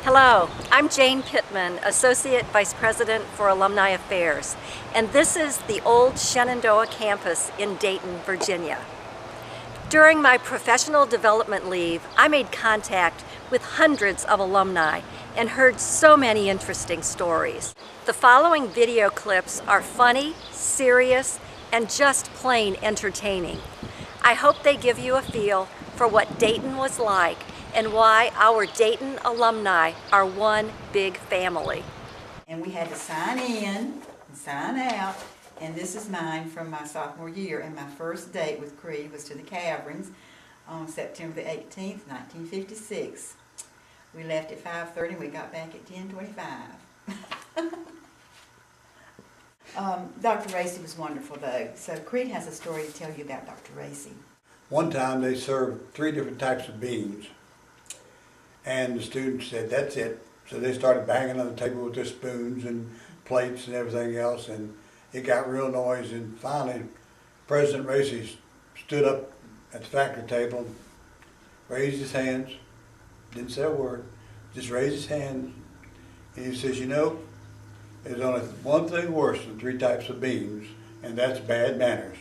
Hello, I'm Jane Pittman, Associate Vice President for Alumni Affairs, and this is the old Shenandoah campus in Dayton, Virginia. During my professional development leave, I made contact with hundreds of alumni and heard so many interesting stories. The following video clips are funny, serious, and just plain entertaining. I hope they give you a feel for what Dayton was like and why our Dayton alumni are one big family. And we had to sign in and sign out, and this is mine from my sophomore year, and my first date with Creed was to the Caverns on September the 18th, 1956. We left at 5:30 and we got back at 10:25. Dr. Racy was wonderful though, so Creed has a story to tell you about Dr. Racy. One time they served 3 different types of beans. And the students said, that's it. So they started banging on the table with their spoons and plates and everything else, and it got real noisy. And finally, President Racy stood up at the faculty table, raised his hands, didn't say a word, just raised his hands, and he says, you know, there's only one thing worse than 3 types of beans, and that's bad manners.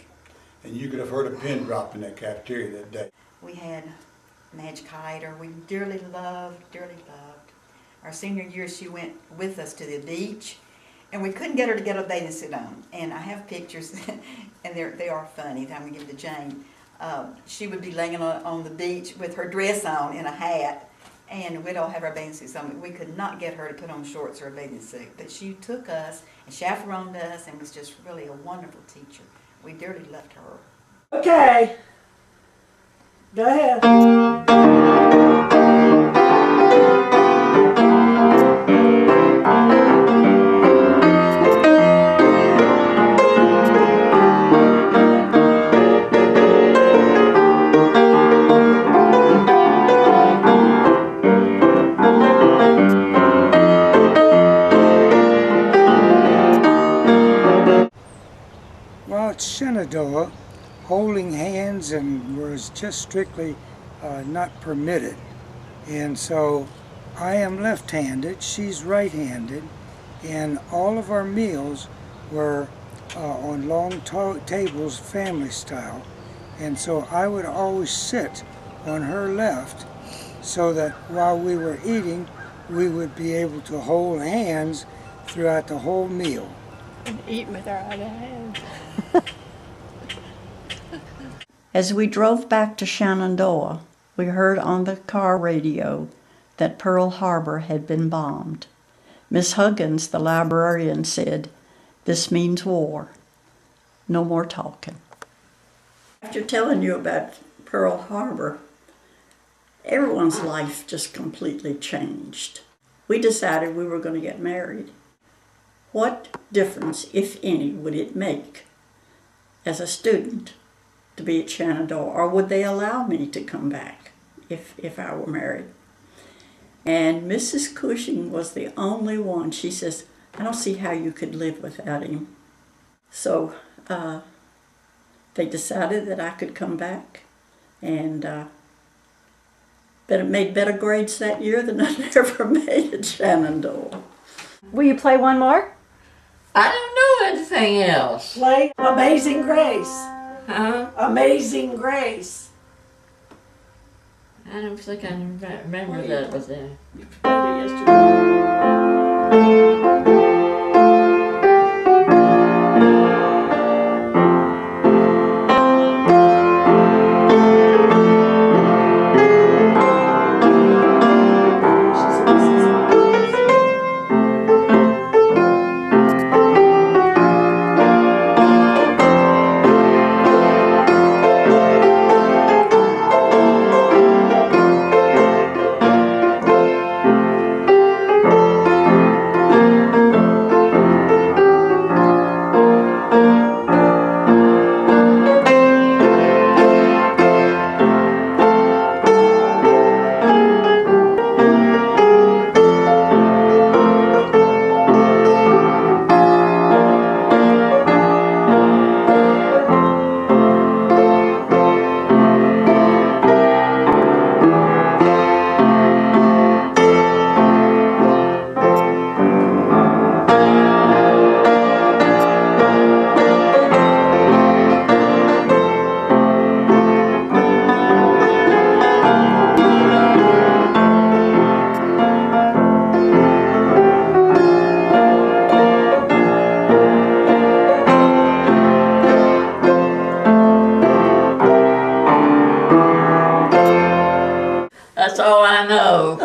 And you could have heard a pin drop in that cafeteria that day. We had Madge Kiter, we dearly loved. Our senior year, she went with us to the beach, and we couldn't get her to get a bathing suit on. And I have pictures, and they are funny. I'm going to give them to Jane. She would be laying on the beach with her dress on and a hat, and we'd all have our bathing suits on. We could not get her to put on shorts or a bathing suit, but she took us and chaperoned us and was just really a wonderful teacher. We dearly loved her. Okay. Go ahead. Well, it's Shenandoah. Holding hands and was just strictly not permitted. And so I am left-handed, she's right-handed, and all of our meals were on long tables, family style. And so I would always sit on her left so that while we were eating, we would be able to hold hands throughout the whole meal. And eat with our other hands. As we drove back to Shenandoah, we heard on the car radio that Pearl Harbor had been bombed. Miss Huggins, the librarian, said, "This means war. No more talking." After telling you about Pearl Harbor, everyone's life just completely changed. We decided we were going to get married. What difference, if any, would it make as a student to be at Shenandoah, or would they allow me to come back if I were married? And Mrs. Cushing was the only one. She says, "I don't see how you could live without him." So they decided that I could come back, and but made better grades that year than I ever made at Shenandoah. Will you play one more? I don't know anything else. Play Amazing Grace. Huh? Amazing Grace. I don't think I remember that was there. You played it yesterday. That's all I know.